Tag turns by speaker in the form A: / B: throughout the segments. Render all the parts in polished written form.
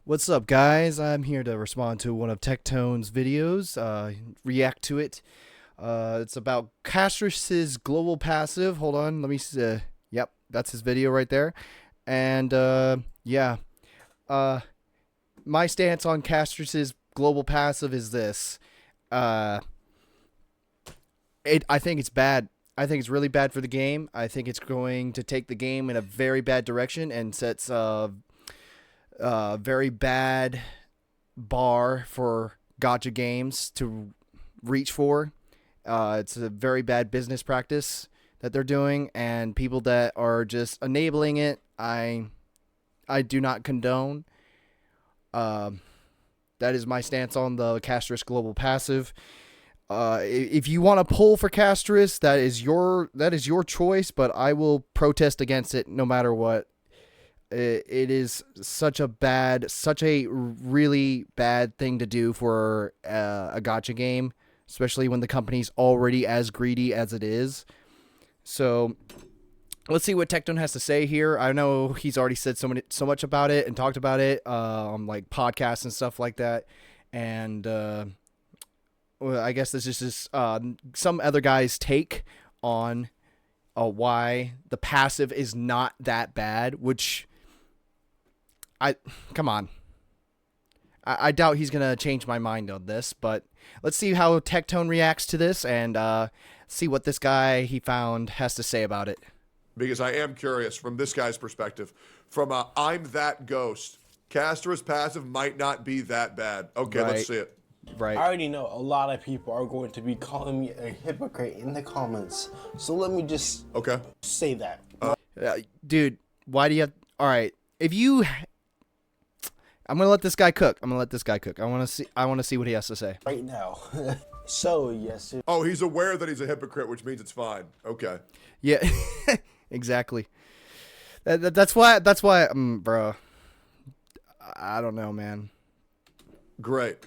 A: What's up, guys? I'm here to respond to one of Tectone's videos, react to it. It's about Castrus's global passive. Hold on, let me see. Yep, that's his video right there. And, yeah. Uh, my stance on Castrus's global passive is this. Uh, I think it's bad. I think it's really bad for the game. I think it's going to take the game in a very bad direction and sets very bad bar for gotcha games to reach for. It's a very bad business practice that they're doing, and people that are just enabling it, I do not condone. Uh, that is my stance on the Castrus Global Passive. If you want to pull for Castrus, that is your choice, but I will protest against it no matter what. It is such a really bad thing to do for a gotcha game, especially when the company's already as greedy as it is. So let's see what Tectone has to say here. I know he's already said so much about it and talked about it on like podcasts and stuff like that. And well, I guess this is just some other guy's take on why the passive is not that bad, which come on. I doubt he's going to change my mind on this, but let's see how Tectone reacts to this and see what this guy he found has to say about it.
B: Because I am curious from this guy's perspective. From a I'm that ghost, Castra's passive might not be that bad. Okay,
A: Right.
B: let's see it.
A: Right.
C: I already know a lot of people are going to be calling me a hypocrite in the comments. So let me just say that.
A: Dude, why do you have... All right. If you... I'm going to let this guy cook. I want to see what he has to say.
C: Right now. So, yes.
B: Oh, he's aware that he's a hypocrite, which means it's fine. Okay.
A: Yeah. Exactly. That's why bro. I don't know, man.
B: Great.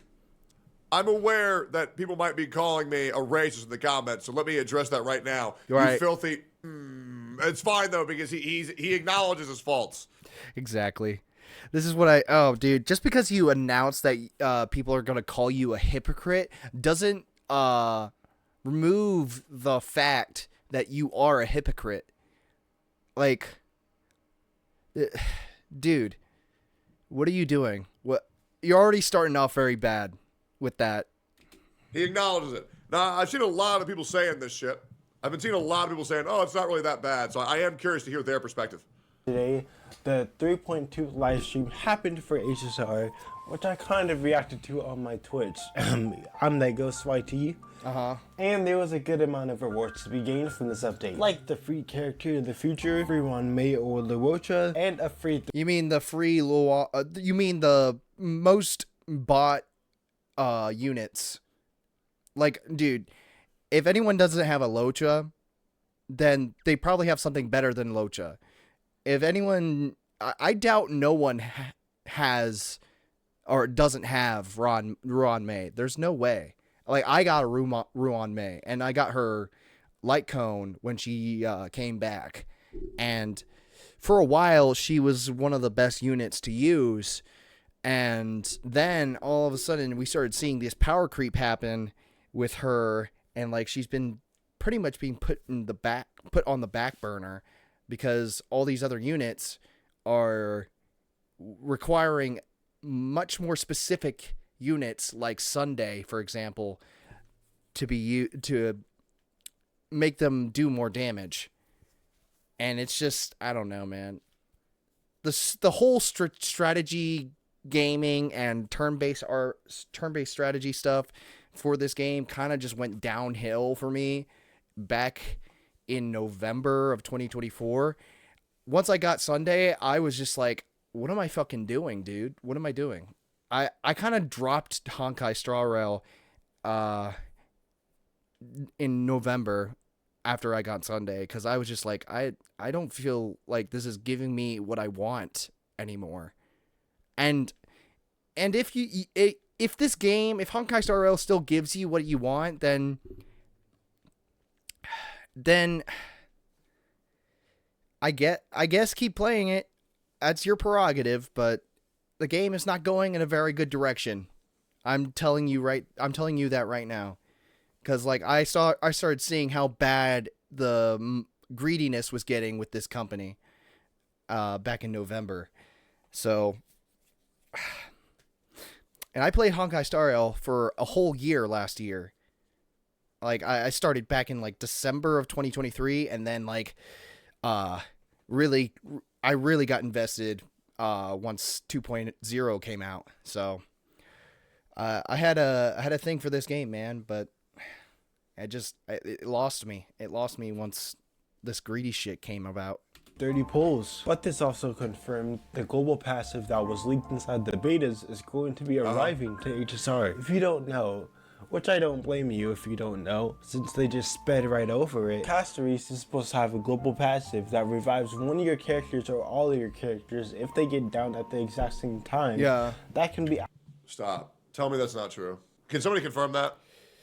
B: I'm aware that people might be calling me a racist in the comments, so let me address that right now.
A: Right.
B: You filthy... It's fine, though, because he acknowledges his faults.
A: Exactly. This is what dude, just because you announce that people are going to call you a hypocrite doesn't remove the fact that you are a hypocrite. Like, dude, what are you doing? You're already starting off very bad with that.
B: He acknowledges it. Now, I've seen a lot of people saying this shit. I've been seeing a lot of people saying, oh, it's not really that bad. So I am curious to hear their perspective.
C: Today, the 3.2 live stream happened for HSR, which I kind of reacted to on my Twitch. I'm that Ghost YT. And there was a good amount of rewards to be gained from this update, like the free character of the future, free one May or Luocha, and a free...
A: You mean the free you mean the most bought units? Like, dude, if anyone doesn't have a Locha, then they probably have something better than Locha. If anyone, I doubt no one has or doesn't have Ruan Mei. There's no way. Like, I got a Ruan Mei, and I got her light cone when she came back. And for a while, she was one of the best units to use. And then all of a sudden, we started seeing this power creep happen with her, and like she's been pretty much being put on the back burner because all these other units are requiring much more specific units, like Sunday, for example, to make them do more damage. And it's just, I don't know, man. The whole strategy gaming and turn-based strategy stuff for this game kind of just went downhill for me back in November of 2024. Once I got Sunday, I was just like, what am I fucking doing, dude? What am I doing? I kind of dropped Honkai Star Rail in November after I got Sunday, because I was just like, I don't feel like this is giving me what I want anymore. And if this game, if Honkai Star Rail still gives you what you want, then I guess keep playing it. That's your prerogative, but the game is not going in a very good direction. I'm telling you that right now. Cuz like I started seeing how bad the greediness was getting with this company back in November. So and I played Honkai Star Rail for a whole year last year. Like I started back in like December of 2023, and then like really I really got invested once 2.0 came out. So I had a thing for this game, man, but it lost me. It lost me once this greedy shit came about.
C: 30 pulls. But this also confirmed the global passive that was leaked inside the betas is going to be arriving to HSR. If you don't know, which I don't blame you if you don't know, since they just sped right over it, Castoris is supposed to have a global passive that revives one of your characters or all of your characters if they get down at the exact same time.
A: Yeah.
C: That can be...
B: Stop. Tell me that's not true. Can somebody confirm that?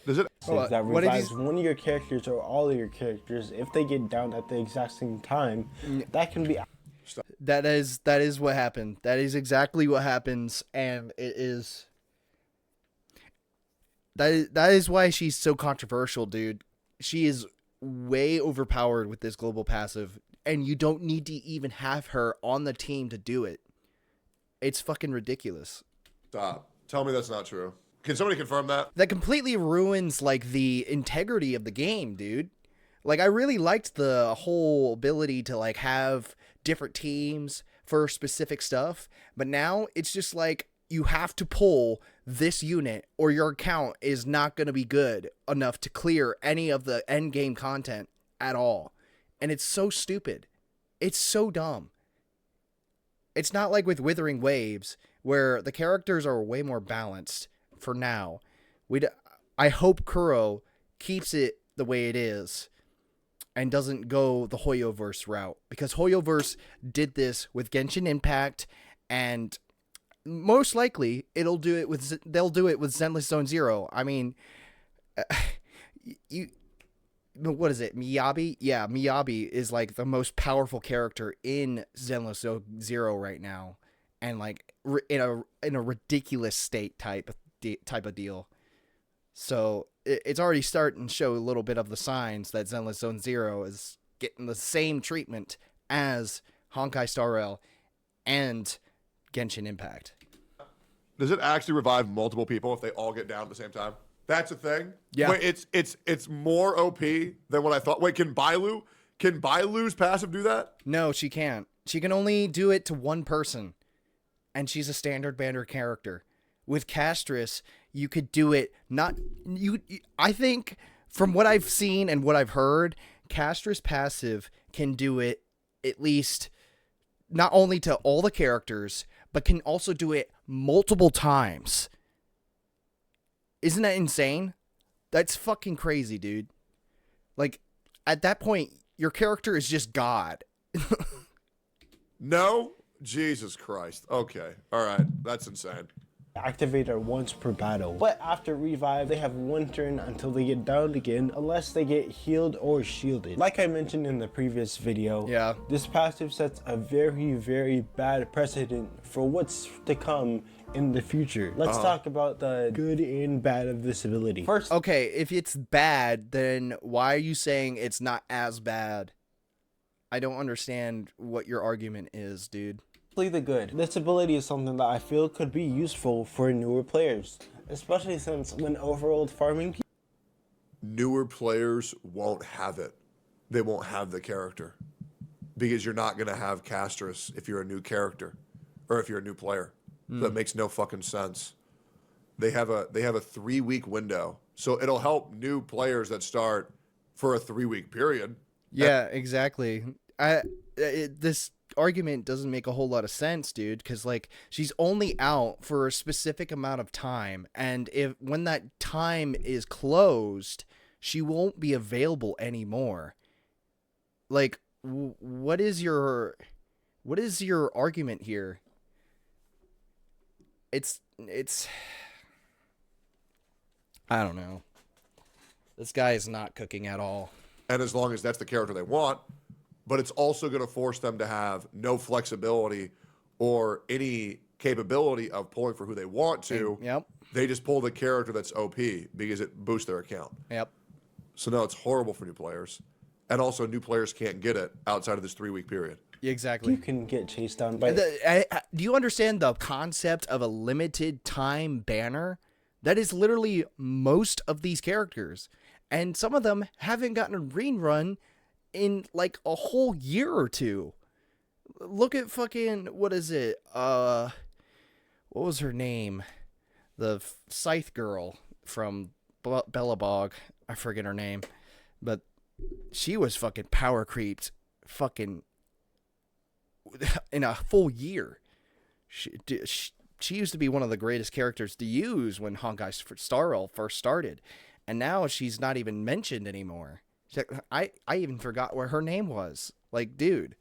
B: Does it?
C: That revives one of your characters or all of your characters if they get down at the exact same time. That can be...
A: That is what happened. That is exactly what happens, and it is... That is why she's so controversial, dude. She is way overpowered with this global passive, and you don't need to even have her on the team to do it. It's fucking ridiculous.
B: Stop. Tell me that's not true. Can somebody confirm that?
A: That completely ruins like the integrity of the game, dude. Like I really liked the whole ability to like have different teams for specific stuff, but now it's just like you have to pull this unit or your account is not going to be good enough to clear any of the end game content at all. And it's so stupid. It's so dumb. It's not like with Withering Waves where the characters are way more balanced for now. I hope Kuro keeps it the way it is and doesn't go the Hoyoverse route, because Hoyoverse did this with Genshin Impact, and most likely they'll do it with Zenless Zone Zero. I mean, what is it? Miyabi? Yeah, Miyabi is like the most powerful character in Zenless Zone Zero right now, and like in a ridiculous state type of deal. So it's already starting to show a little bit of the signs that Zenless Zone Zero is getting the same treatment as Honkai Star Rail and Genshin Impact.
B: Does it actually revive multiple people if they all get down at the same time? That's a thing?
A: Yeah.
B: Wait, it's more OP than what I thought. Wait, can Bailu's passive do that?
A: No, she can't. She can only do it to one person, and she's a standard banner character. With Castris, you could do it I think from what I've seen and what I've heard, Castris passive can do it at least not only to all the characters, but can also do it multiple times. Isn't that insane? That's fucking crazy, dude. Like, at that point, your character is just God.
B: No? Jesus Christ. Okay. All right. That's insane.
C: Activate her once per battle, but after revive they have one turn until they get downed again, unless they get healed or shielded. Like I mentioned in the previous video,
A: yeah,
C: this passive sets a very, very bad precedent for what's to come in the future. Let's talk about the good and bad of this ability. First,
A: okay, if it's bad, then why are you saying it's not as bad? I don't understand what your argument is, dude.
C: The good. This ability is something that I feel could be useful for newer players, especially since when overworld farming,
B: newer players won't have it. They won't have the character because you're not going to have Castris if you're a new character or if you're a new player. That makes no fucking sense. They have a 3-week window, so it'll help new players that start for a 3-week period.
A: Yeah, exactly. This argument doesn't make a whole lot of sense, dude, because like she's only out for a specific amount of time, and when that time is closed, she won't be available anymore. Like, what is your argument here? It's I don't know. This guy is not cooking at all.
B: And as long as that's the character they want, but it's also going to force them to have no flexibility or any capability of pulling for who they want to.
A: Yep.
B: They just pull the character that's OP because it boosts their account.
A: Yep.
B: So no, it's horrible for new players. And also new players can't get it outside of this 3-week period.
A: Exactly.
C: You can get chased down by...
A: Do you understand the concept of a limited time banner? That is literally most of these characters. And some of them haven't gotten a rerun in like a whole year or two. Look at fucking, what is it? What was her name? The Scythe girl from Bellabog. I forget her name. But she was fucking power creeped fucking in a full year. She used to be one of the greatest characters to use when Honkai Star Rail first started. And now she's not even mentioned anymore. I even forgot where her name was. Like, dude,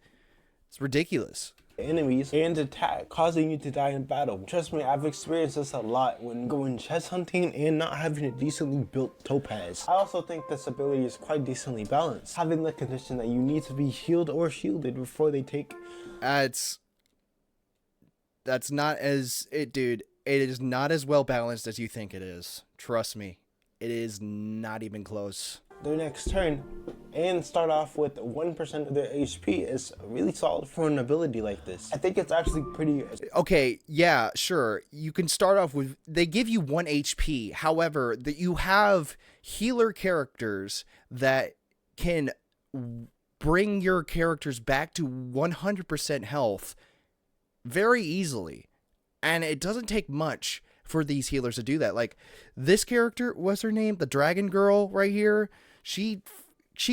A: it's ridiculous.
C: Enemies and attack, causing you to die in battle. Trust me, I've experienced this a lot when going chest hunting and not having a decently built topaz. I also think this ability is quite decently balanced, having the condition that you need to be healed or shielded before they take...
A: That's not as... dude, it is not as well balanced as you think it is. Trust me. It is not even close.
C: Their next turn and start off with 1% of their HP is really solid for an ability like this. I think it's actually pretty...
A: Okay, yeah, sure. You can start off with... They give you 1 HP. However, that you have healer characters that can bring your characters back to 100% health very easily. And it doesn't take much for these healers to do that. Like, this character, what's her name? The dragon girl right here. She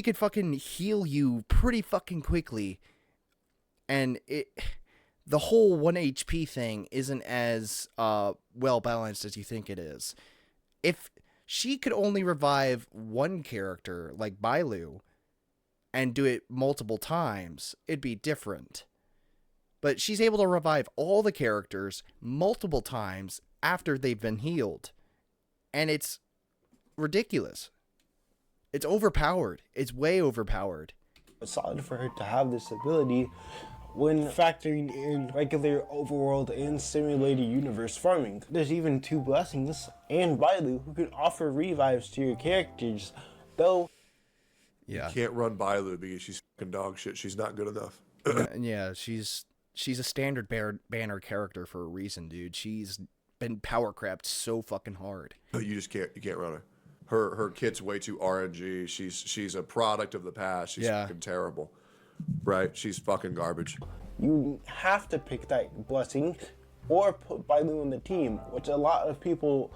A: could fucking heal you pretty fucking quickly. And the whole 1 HP thing isn't as well balanced as you think it is. If she could only revive one character, like Bailu, and do it multiple times, it'd be different. But she's able to revive all the characters multiple times after they've been healed. And it's ridiculous. It's overpowered. It's way overpowered.
C: It's solid for her to have this ability when factoring in regular overworld and simulated universe farming. There's even 2 blessings and Bailu who can offer revives to your characters, though...
A: Yeah.
B: You can't run Bailu because she's fucking dog shit. She's not good enough.
A: Yeah, she's a standard banner character for a reason, dude. She's been power crapped so fucking hard.
B: But you can't run her. Her kit's way too RNG. She's a product of the past. She's fucking terrible. Right? She's fucking garbage.
C: You have to pick that blessing or put Bailu on the team, which a lot of people,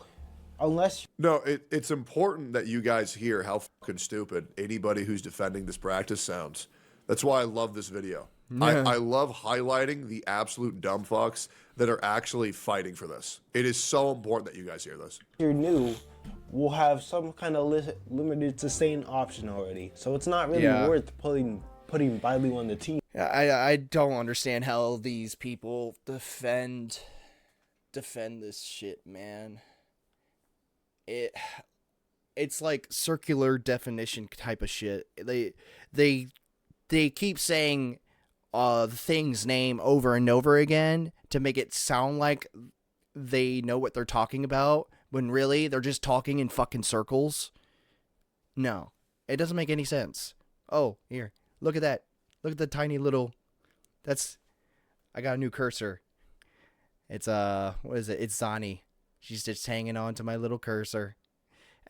C: unless...
B: No, it's important that you guys hear how fucking stupid anybody who's defending this practice sounds. That's why I love this video.
A: Yeah.
B: I love highlighting the absolute dumb fucks that are actually fighting for this. It is so important that you guys hear this.
C: you're new, will have some kind of limited sustain option already. So it's not really worth putting Bailu on the team.
A: I don't understand how these people defend this shit, man. It's like circular definition type of shit. They keep saying the thing's name over and over again to make it sound like they know what they're talking about, when really they're just talking in fucking circles. No, it doesn't make any sense. Oh, here, look at that. Look at the tiny little... I got a new cursor. It's, what is it? It's Zani. She's just hanging on to my little cursor.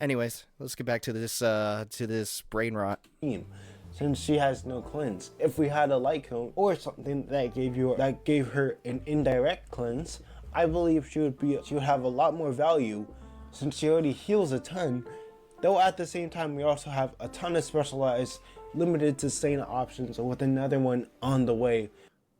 A: Anyways, let's get back to this brain rot.
C: Since she has no cleanse. If we had a light cone or something that gave her an indirect cleanse, I believe she would have a lot more value since she already heals a ton. Though at the same time, we also have a ton of specialized limited sustain options with another one on the way.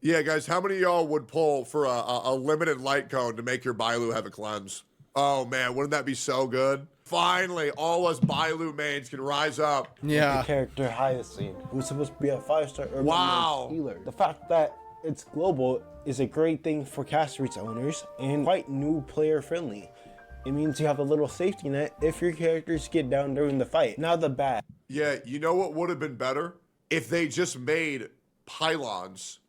B: Yeah, guys, how many of y'all would pull for a limited light cone to make your Bailu have a cleanse? Oh, man, wouldn't that be so good? Finally, all us Bailu mains can rise up.
A: Yeah.
C: The character Hyacinth, who's supposed to be a 5-star urban healer. The fact that it's global is a great thing for Castries owners and quite new player friendly. It means you have a little safety net if your characters get down during the fight. Now the bad.
B: Yeah, you know what would have been better? If they just made pylons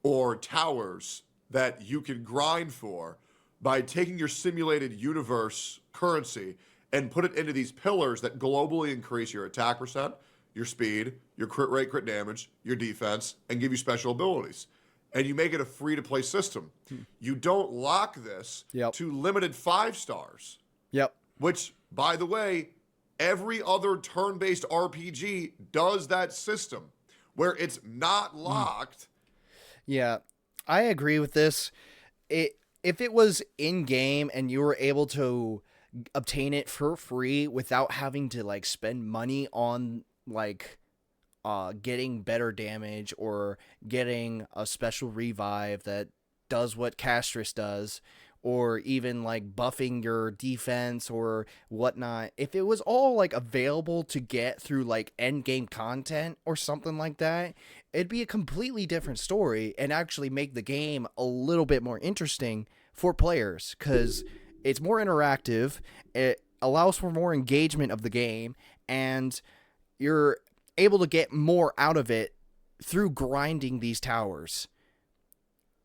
B: or towers that you can grind for by taking your simulated universe currency and put it into these pillars that globally increase your attack percent, your speed, your crit rate, crit damage, your defense, and give you special abilities. And you make it a free-to-play system. You don't lock this
A: Yep.
B: to limited 5 stars,
A: Yep.
B: which, by the way, every other turn-based RPG does that system where it's not locked.
A: Yeah, I agree with this. If it was in game and you were able to obtain it for free without having to like spend money on like getting better damage or getting a special revive that does what Castris does, or even like buffing your defense or whatnot, if it was all like available to get through like end game content or something like that, it'd be a completely different story and actually make the game a little bit more interesting for players, because it's more interactive, it allows for more engagement of the game, and you're able to get more out of it through grinding these towers.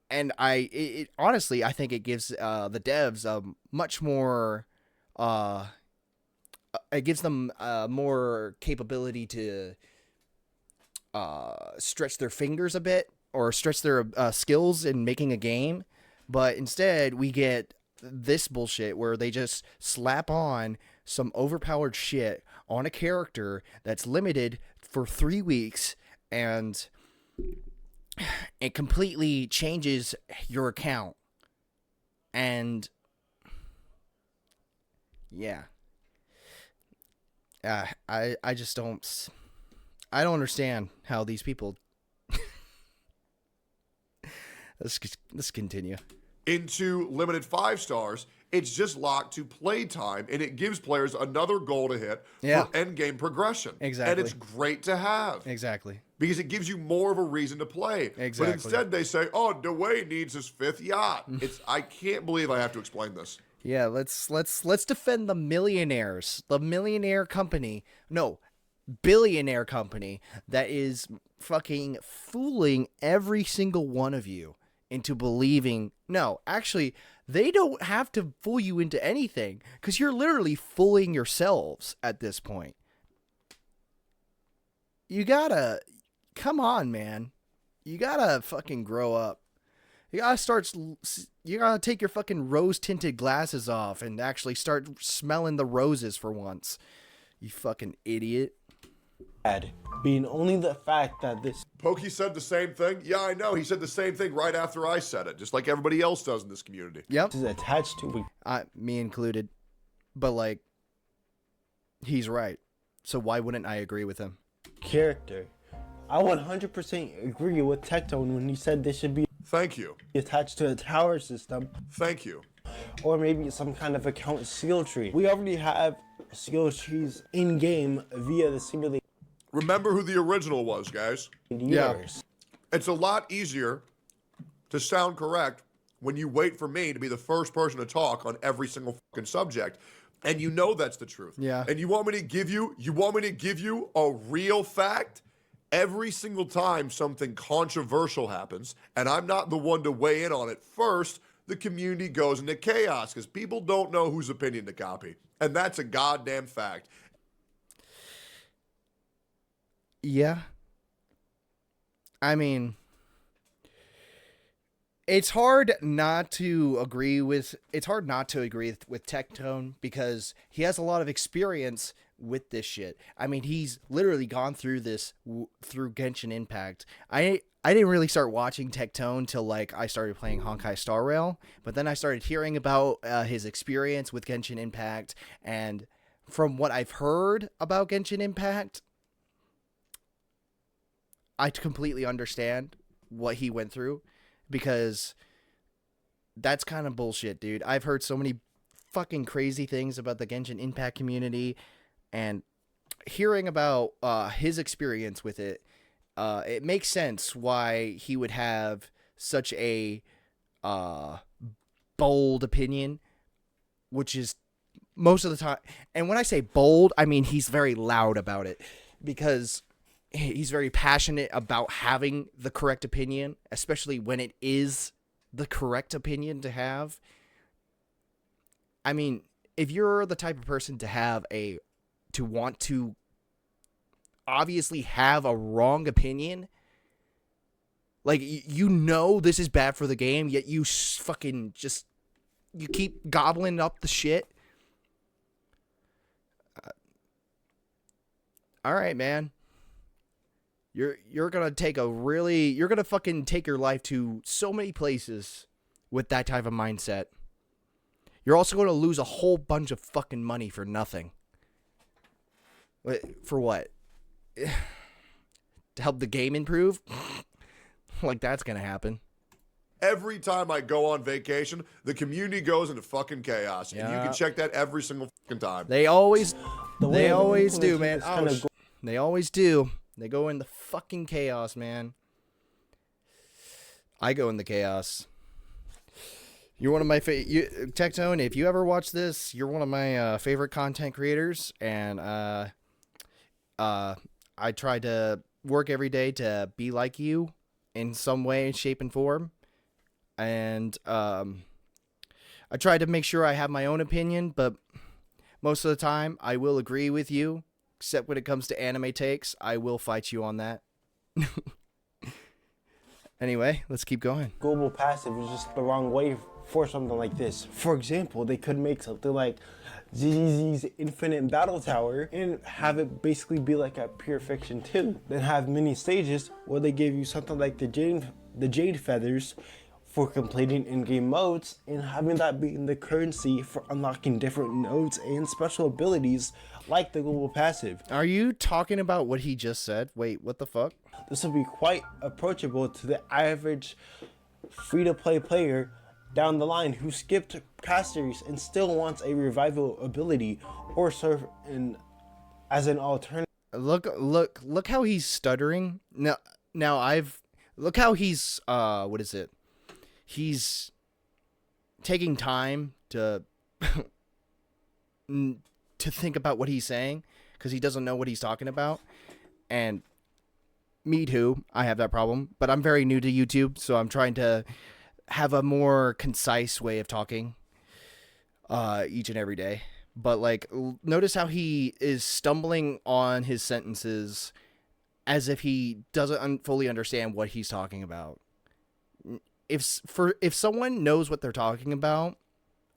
A: And honestly, I think it gives the devs a much more, it gives them more capability to stretch their fingers a bit or stretch their skills in making a game. But instead, we get this bullshit where they just slap on some overpowered shit on a character that's limited for 3 weeks, and it completely changes your account. And yeah, I just don't understand how these people. Let's continue.
B: Into limited 5 stars, it's just locked to playtime, and it gives players another goal to hit
A: Yeah.
B: for end game progression.
A: Exactly.
B: And it's great to have.
A: Exactly.
B: Because it gives you more of a reason to play.
A: Exactly.
B: But instead they say, oh, Dwayne needs his 5th yacht. I can't believe I have to explain this.
A: Yeah, let's defend the millionaires. The millionaire company. No, billionaire company that is fucking fooling every single one of you into believing. No, actually, they don't have to fool you into anything, because you're literally fooling yourselves at this point. You gotta, come on, man. You gotta fucking grow up. You gotta take your fucking rose-tinted glasses off and actually start smelling the roses for once. You fucking idiot.
C: Being only the fact that this
B: Pokey said the same thing. Yeah, I know. He said the same thing right after I said it, just like everybody else does in this community.
A: Yep.
C: is attached to
A: Me included. But, like, he's right. So why wouldn't I agree with him?
C: a character, I 100% agree with Tectone when he said this should be
B: Thank you.
C: attached to a tower system,
B: Thank you.
C: or maybe some kind of account skill tree. We already have skill trees in game via the simulated
B: Remember who the original was, guys.
C: years.
B: It's a lot easier to sound correct when you wait for me to be the first person to talk on every single fucking subject. And you know that's the truth.
A: Yeah.
B: And you want me to give you a real fact? Every single time something controversial happens, and I'm not the one to weigh in on it first, the community goes into chaos because people don't know whose opinion to copy. And that's a goddamn fact.
A: Yeah. I mean, it's hard not to agree with Tectone, because he has a lot of experience with this shit. I mean, he's literally gone through this through Genshin Impact. I didn't really start watching Tectone till like I started playing Honkai Star Rail, but then I started hearing about his experience with Genshin Impact, and from what I've heard about Genshin Impact, I completely understand what he went through, because that's kind of bullshit, dude. I've heard so many fucking crazy things about the Genshin Impact community, and hearing about his experience with it, it makes sense why he would have such a bold opinion, which is most of the time. And when I say bold, I mean he's very loud about it, because he's very passionate about having the correct opinion, especially when it is the correct opinion to have. I mean, if you're the type of person to want to obviously have a wrong opinion, like, you know this is bad for the game, yet you fucking just, you keep gobbling up the shit. All right, man. You're gonna you're gonna fucking take your life to so many places with that type of mindset. You're also gonna lose a whole bunch of fucking money for nothing. For what? To help the game improve? Like, that's gonna happen.
B: Every time I go on vacation, the community goes into fucking chaos. And you can check that every single fucking time.
A: They always do, man.
C: Kinda
A: They always do. They go in the fucking chaos, man. I go in the chaos. You're one of my Tectone, if you ever watch this, you're one of my favorite content creators, and I try to work every day to be like you in some way, shape, and form. And I try to make sure I have my own opinion, but most of the time I will agree with you. Except when it comes to anime takes, I will fight you on that. Anyway, let's keep going.
C: global passive is just the wrong way for something like this. For example, they could make something like ZZZ's Infinite Battle Tower and have it basically be like a Pure Fiction 2. Then have mini stages where they give you something like the Jade Feathers for completing in-game modes, and having that be the currency for unlocking different nodes and special abilities like the global passive.
A: Are you talking about what he just said? Wait, what the fuck?
C: This will be quite approachable to the average free-to-play player down the line who skipped casters and still wants a revival ability or serve as an alternative.
A: Look how he's stuttering. Look how he's what is it? He's taking time to think about what he's saying because he doesn't know what he's talking about. And me too, I have that problem, but I'm very new to YouTube, so I'm trying to have a more concise way of talking each and every day. But like, notice how he is stumbling on his sentences as if he doesn't fully understand what he's talking about. If someone knows what they're talking about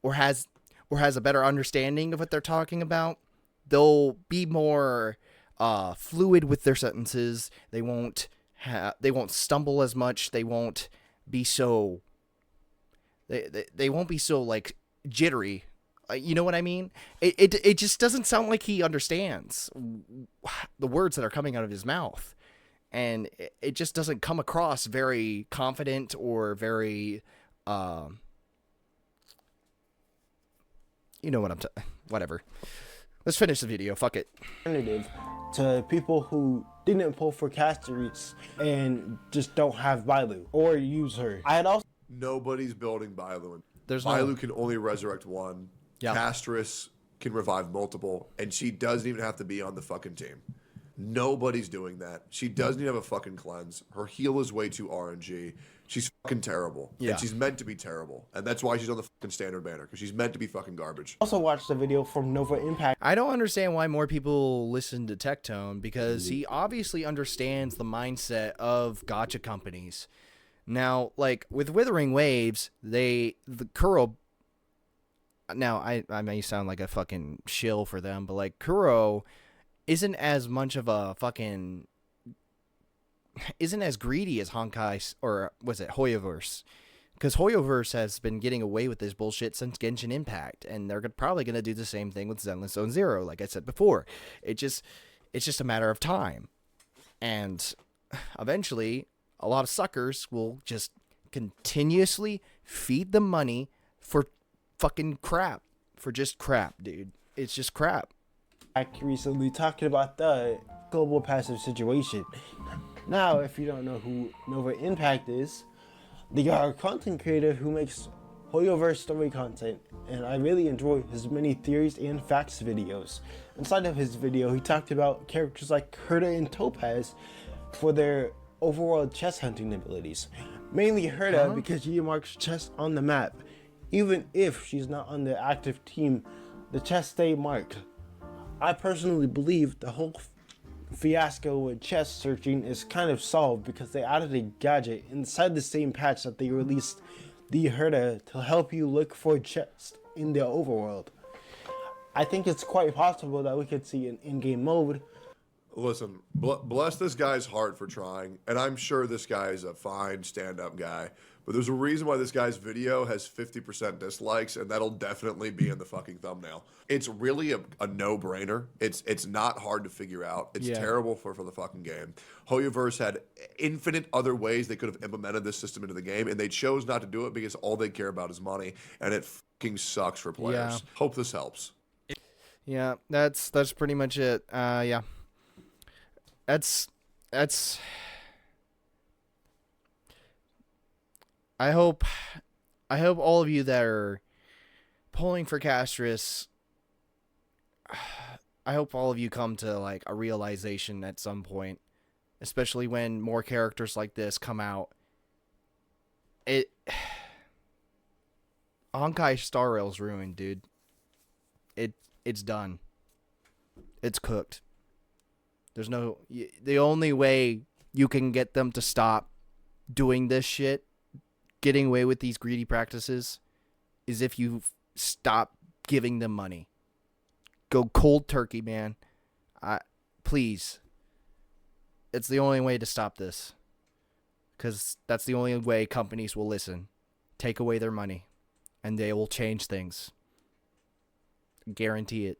A: or has a better understanding of what they're talking about, they'll be more fluid with their sentences. They won't stumble as much. They won't be so they won't be so like jittery. You know what I mean? It just doesn't sound like he understands the words that are coming out of his mouth. And it just doesn't come across very confident or very, you know what whatever. Let's finish the video. Fuck it.
C: Alternative to people who didn't pull for casters and just don't have Bailu or use her. I had also
B: Nobody's building Bailu.
A: There's
B: Bailu can only resurrect one.
A: Yeah.
B: Castress can revive multiple, and she doesn't even have to be on the fucking team. Nobody's doing that. She doesn't even have a fucking cleanse. Her heal is way too RNG. She's fucking terrible.
A: Yeah.
B: And she's meant to be terrible. And that's why she's on the fucking standard banner, because she's meant to be fucking garbage.
C: watched a video from Nova Impact.
A: I don't understand why more people listen to Tectone, because he obviously understands the mindset of gacha companies. Now, like with Withering Waves, the Kuro. Now, I may sound like a fucking shill for them, but like Kuro isn't as much of a fucking isn't as greedy as Honkai or was it Hoyoverse, because Hoyoverse has been getting away with this bullshit since Genshin Impact, and they're probably gonna do the same thing with Zenless Zone Zero. Like I said before, it's just a matter of time, and eventually a lot of suckers will just continuously feed them money for fucking crap, for just crap, dude. It's just crap.
C: Recently talking about the global passive situation. Now, if you don't know who Nova Impact is, they are a content creator who makes Hoyoverse story content, and I really enjoy his many theories and facts videos. Inside of his video, he talked about characters like Kurta and Topaz for their overworld chest hunting abilities. Mainly Herta because she marks chess on the map. Even if she's not on the active team, the chess stay marked. I personally believe the whole fiasco with chess searching is kind of solved because they added a gadget inside the same patch that they released the Herta to help you look for chess in the overworld. I think it's quite possible that we could see an in-game mode.
B: Listen, bless this guy's heart for trying, and I'm sure this guy is a fine stand-up guy. But there's a reason why this guy's video has 50% dislikes, and that'll definitely be in the fucking thumbnail. It's really a no-brainer. It's not hard to figure out. It's terrible for the fucking game. Hoyoverse had infinite other ways they could have implemented this system into the game, and they chose not to do it because all they care about is money, and it fucking sucks for players.
A: Yeah.
B: Hope this helps.
A: Yeah, that's pretty much it. Yeah. That's I hope all of you that are pulling for Castris, I hope all of you come to like a realization at some point, especially when more characters like this come out. Honkai Star Rail's ruined, dude. It's done. It's cooked. The only way you can get them to stop doing this shit, getting away with these greedy practices, is if you stop giving them money. Go cold turkey, man. Please. It's the only way to stop this. Because that's the only way companies will listen. Take away their money. And they will change things. Guarantee it.